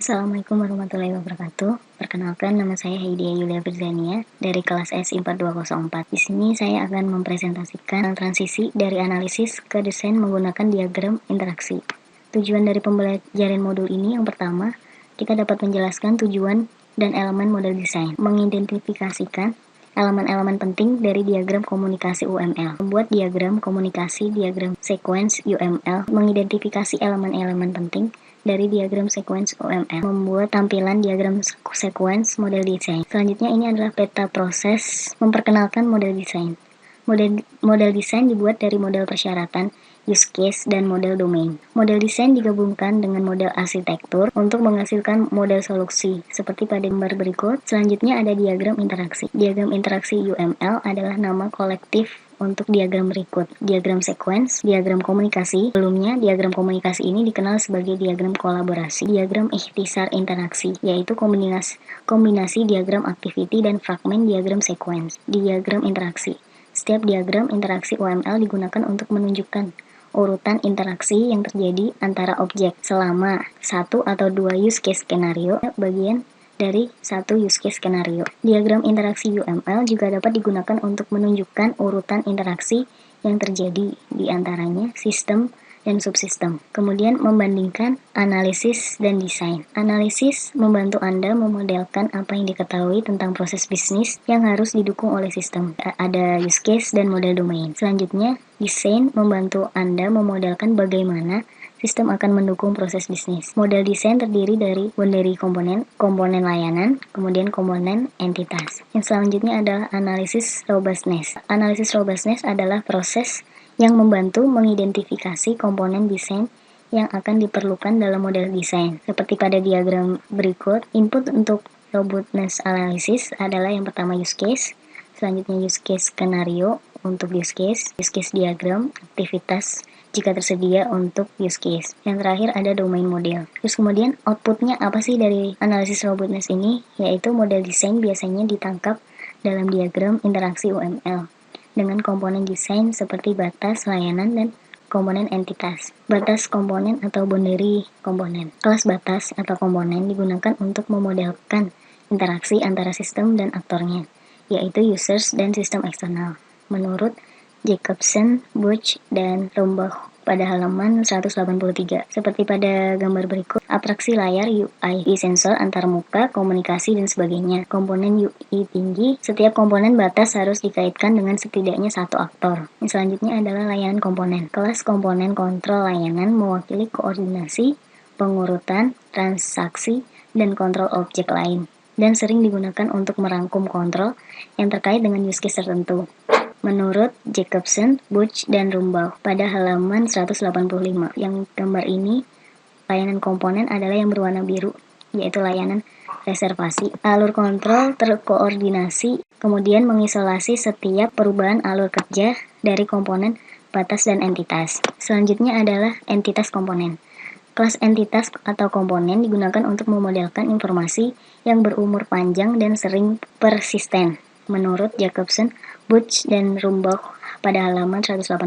Assalamualaikum warahmatullahi wabarakatuh. Perkenalkan, nama saya Haidia Yulia Firzania dari kelas SI 4204. Di sini saya akan mempresentasikan transisi dari analisis ke desain menggunakan diagram interaksi. Tujuan dari pembelajaran modul ini yang pertama, kita dapat menjelaskan tujuan dan elemen model desain, mengidentifikasikan elemen-elemen penting dari diagram komunikasi UML, membuat diagram komunikasi, diagram sequence UML, mengidentifikasi elemen-elemen penting dari diagram sequence UML, membuat tampilan diagram sequence model desain. Selanjutnya ini adalah peta proses memperkenalkan model desain. Model desain dibuat dari model persyaratan, use case, dan model domain. Model desain digabungkan dengan model arsitektur untuk menghasilkan model solusi, seperti pada gambar berikut. Selanjutnya ada diagram interaksi. Diagram interaksi UML adalah nama kolektif untuk diagram berikut. Diagram sequence, diagram komunikasi. Sebelumnya, diagram komunikasi ini dikenal sebagai diagram kolaborasi. Diagram ikhtisar interaksi, yaitu kombinasi diagram activity dan fragmen diagram sequence. Diagram interaksi. Setiap diagram interaksi UML digunakan untuk menunjukkan urutan interaksi yang terjadi antara objek selama satu atau dua use case skenario, bagian dari satu use case skenario. Diagram interaksi UML juga dapat digunakan untuk menunjukkan urutan interaksi yang terjadi di antaranya sistem dan subsistem. Kemudian membandingkan analisis dan desain. Analisis membantu Anda memodelkan apa yang diketahui tentang proses bisnis yang harus didukung oleh sistem. Ada use case dan model domain. Selanjutnya, desain membantu Anda memodelkan bagaimana sistem akan mendukung proses bisnis. Model desain terdiri dari boundary komponen, komponen layanan, kemudian komponen entitas. Yang selanjutnya adalah analisis robustness. Analisis robustness adalah proses yang membantu mengidentifikasi komponen desain yang akan diperlukan dalam model desain. Seperti pada diagram berikut, input untuk robustness analysis adalah yang pertama use case, selanjutnya use case skenario untuk use case diagram, aktivitas jika tersedia untuk use case. Yang terakhir ada domain model. Terus kemudian outputnya apa sih dari analisis robustness ini? Yaitu model desain biasanya ditangkap dalam diagram interaksi UML dengan komponen desain seperti batas, layanan, dan komponen entitas. Batas komponen atau boundary komponen. Kelas batas atau komponen digunakan untuk memodelkan interaksi antara sistem dan aktornya, yaitu users dan sistem eksternal. Menurut Jacobson, Butch, dan Rombach pada halaman 183. Seperti pada gambar berikut, atraksi layar UI, sensor antar muka, komunikasi, dan sebagainya. Komponen UI tinggi, setiap komponen batas harus dikaitkan dengan setidaknya satu aktor. Yang selanjutnya adalah layanan komponen. Kelas komponen kontrol layanan mewakili koordinasi, pengurutan, transaksi, dan kontrol objek lain, dan sering digunakan untuk merangkum kontrol yang terkait dengan use case tertentu. Menurut Jacobson, Butch, dan Rumbach pada halaman 185. Yang gambar ini, layanan komponen adalah yang berwarna biru, yaitu layanan reservasi. Alur kontrol terkoordinasi, kemudian mengisolasi setiap perubahan alur kerja dari komponen, batas, dan entitas. Selanjutnya adalah entitas komponen. Kelas entitas atau komponen digunakan untuk memodelkan informasi yang berumur panjang dan sering persisten. Menurut Jacobson, Butch, dan Rumbach pada halaman 184.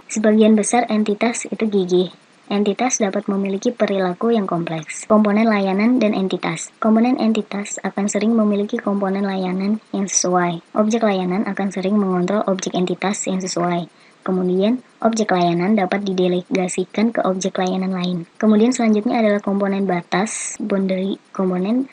Sebagian besar entitas itu gigih. Entitas dapat memiliki perilaku yang kompleks. Komponen layanan dan entitas. Komponen entitas akan sering memiliki komponen layanan yang sesuai. Objek layanan akan sering mengontrol objek entitas yang sesuai. Kemudian, objek layanan dapat didelegasikan ke objek layanan lain. Kemudian selanjutnya adalah komponen batas, boundary komponen,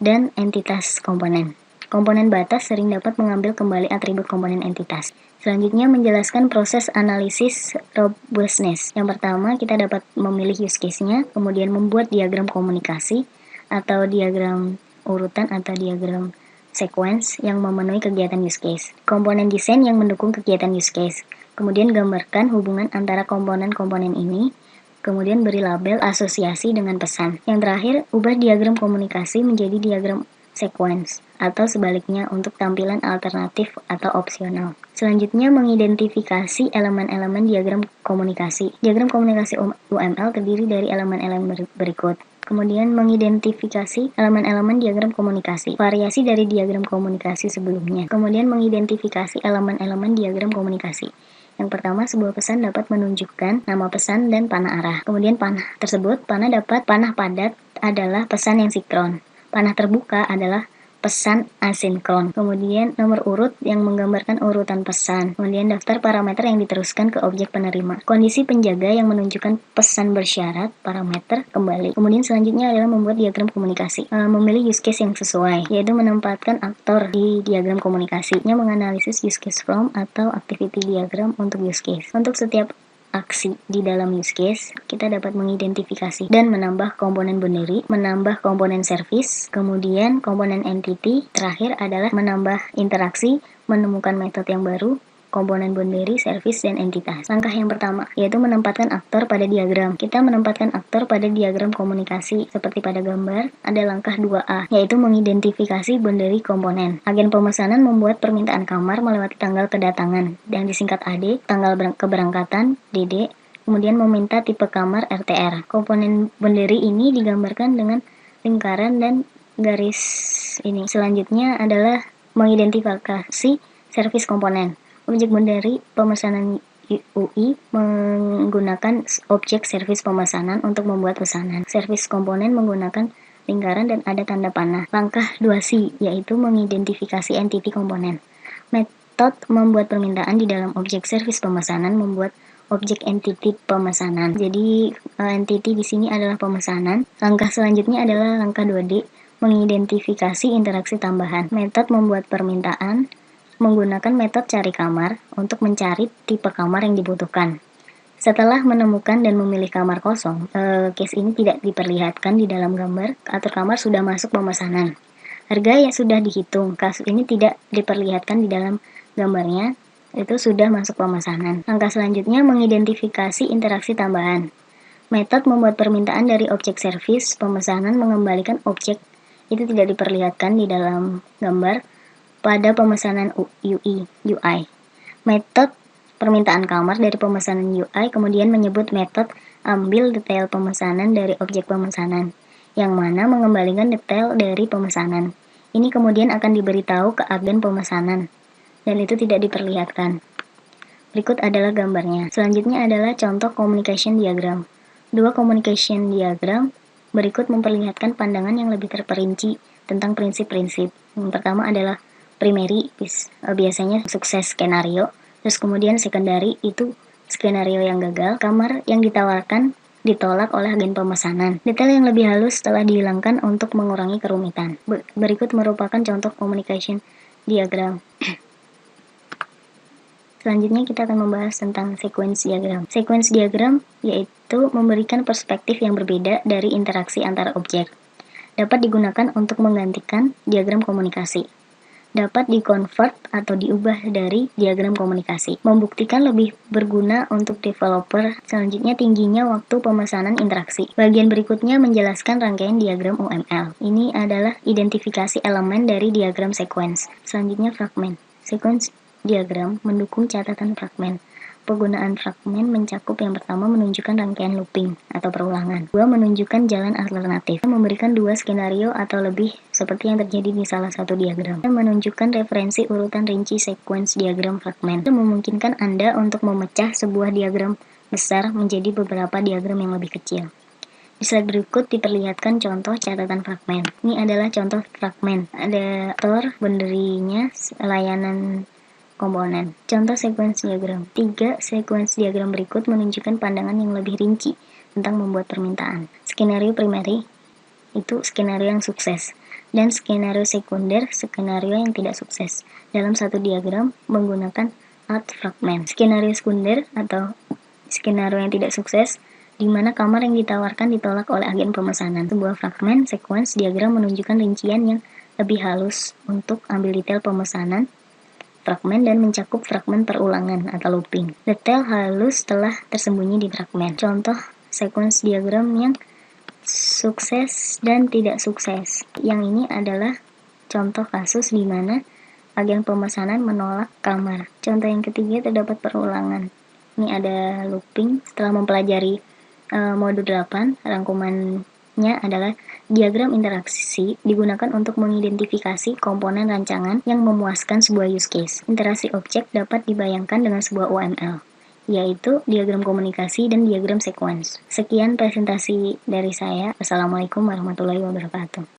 dan entitas komponen. Komponen batas sering dapat mengambil kembali atribut komponen entitas. Selanjutnya menjelaskan proses analisis robustness. Yang pertama, kita dapat memilih use case-nya, kemudian membuat diagram komunikasi atau diagram urutan atau diagram sequence yang memenuhi kegiatan use case. Komponen desain yang mendukung kegiatan use case. Kemudian gambarkan hubungan antara komponen-komponen ini. Kemudian beri label asosiasi dengan pesan. Yang terakhir, ubah diagram komunikasi menjadi diagram sequence atau sebaliknya untuk tampilan alternatif atau opsional. Selanjutnya mengidentifikasi elemen-elemen diagram komunikasi. Diagram komunikasi UML terdiri dari elemen-elemen berikut. Kemudian mengidentifikasi elemen-elemen diagram komunikasi, variasi dari diagram komunikasi sebelumnya. Kemudian mengidentifikasi elemen-elemen diagram komunikasi. Yang pertama, sebuah pesan dapat menunjukkan nama pesan dan panah arah. Kemudian panah padat adalah pesan yang sinkron. Panah terbuka adalah pesan asinkron. Kemudian nomor urut yang menggambarkan urutan pesan. Kemudian daftar parameter yang diteruskan ke objek penerima. Kondisi penjaga yang menunjukkan pesan bersyarat, parameter kembali. Kemudian selanjutnya adalah membuat diagram komunikasi. Memilih use case yang sesuai, yaitu menempatkan aktor di diagram komunikasinya, menganalisis use case from atau activity diagram untuk use case. Untuk setiap aksi di dalam use case, kita dapat mengidentifikasi dan menambah komponen boundary, menambah komponen service, kemudian komponen entity, terakhir adalah menambah interaksi, menemukan metode yang baru, komponen boundary, service, dan entitas. Langkah yang pertama, yaitu menempatkan aktor pada diagram. Kita menempatkan aktor pada diagram komunikasi. Seperti pada gambar, ada langkah 2A, yaitu mengidentifikasi boundary komponen. Agen pemesanan membuat permintaan kamar melewati tanggal kedatangan, yang disingkat AD, tanggal keberangkatan, DD, kemudian meminta tipe kamar RTR. Komponen boundary ini digambarkan dengan lingkaran dan garis ini. Selanjutnya adalah mengidentifikasi service komponen. Objek boundary pemesanan UI menggunakan objek service pemesanan untuk membuat pesanan. Service komponen menggunakan lingkaran dan ada tanda panah. Langkah 2C, yaitu mengidentifikasi entity komponen. Metode membuat permintaan di dalam objek service pemesanan membuat objek entity pemesanan. Jadi entity di sini adalah pemesanan. Langkah selanjutnya adalah langkah 2D, mengidentifikasi interaksi tambahan. Metode membuat permintaan menggunakan metode cari kamar untuk mencari tipe kamar yang dibutuhkan. Setelah menemukan dan memilih kamar kosong, case ini tidak diperlihatkan di dalam gambar, atur kamar sudah masuk pemesanan. Harga yang sudah dihitung, kasus ini tidak diperlihatkan di dalam gambarnya, itu sudah masuk pemesanan. Langkah selanjutnya mengidentifikasi interaksi tambahan. Metode membuat permintaan dari objek service pemesanan mengembalikan objek itu tidak diperlihatkan di dalam gambar pada pemesanan UI. Metode permintaan kamar dari pemesanan UI kemudian menyebut metode ambil detail pemesanan dari objek pemesanan, yang mana mengembalikan detail dari pemesanan. Ini kemudian akan diberitahu ke agen pemesanan, dan itu tidak diperlihatkan. Berikut adalah gambarnya. Selanjutnya adalah contoh communication diagram. Dua communication diagram berikut memperlihatkan pandangan yang lebih terperinci tentang prinsip-prinsip. Yang pertama adalah primary, biasanya sukses skenario, terus kemudian secondary itu skenario yang gagal, kamar yang ditawarkan ditolak oleh agen pemesanan. Detail yang lebih halus telah dihilangkan untuk mengurangi kerumitan. Berikut merupakan contoh communication diagram. Selanjutnya kita akan membahas tentang sequence diagram. Sequence diagram yaitu memberikan perspektif yang berbeda dari interaksi antar objek. Dapat digunakan untuk menggantikan diagram komunikasi. Dapat dikonvert atau diubah dari diagram komunikasi. Membuktikan lebih berguna untuk developer. Selanjutnya tingginya waktu pemesanan interaksi. Bagian berikutnya menjelaskan rangkaian diagram UML. Ini adalah identifikasi elemen dari diagram sequence. Selanjutnya fragmen. Sequence diagram mendukung catatan fragmen. Penggunaan fragmen mencakup yang pertama menunjukkan rangkaian looping atau perulangan. Dua, menunjukkan jalan alternatif. Memberikan dua skenario atau lebih seperti yang terjadi di salah satu diagram. Dan menunjukkan referensi urutan rinci sequence diagram fragmen. Itu memungkinkan Anda untuk memecah sebuah diagram besar menjadi beberapa diagram yang lebih kecil. Di slide berikut diperlihatkan contoh catatan fragmen. Ini adalah contoh fragmen. Ada aktor, boundary-nya, layanan komponen. Contoh sequence diagram. 3 sequence diagram berikut menunjukkan pandangan yang lebih rinci tentang membuat permintaan. Skenario primary itu skenario yang sukses, dan skenario sekunder skenario yang tidak sukses. Dalam satu diagram menggunakan alt fragment. Skenario sekunder atau skenario yang tidak sukses di mana kamar yang ditawarkan ditolak oleh agen pemesanan. Sebuah fragmen sequence diagram menunjukkan rincian yang lebih halus untuk ambil detail pemesanan fragmen dan mencakup fragmen perulangan atau looping. Detail halus telah tersembunyi di fragmen. Contoh sequence diagram yang sukses dan tidak sukses. Yang ini adalah contoh kasus di mana agen pemesanan menolak kamar. Contoh yang ketiga terdapat perulangan. Ini ada looping. Setelah mempelajari modul 8, rangkumannya adalah diagram interaksi digunakan untuk mengidentifikasi komponen rancangan yang memuaskan sebuah use case. Interaksi objek dapat dibayangkan dengan sebuah UML. yaitu diagram komunikasi dan diagram sequence. Sekian presentasi dari saya. Assalamualaikum warahmatullahi wabarakatuh.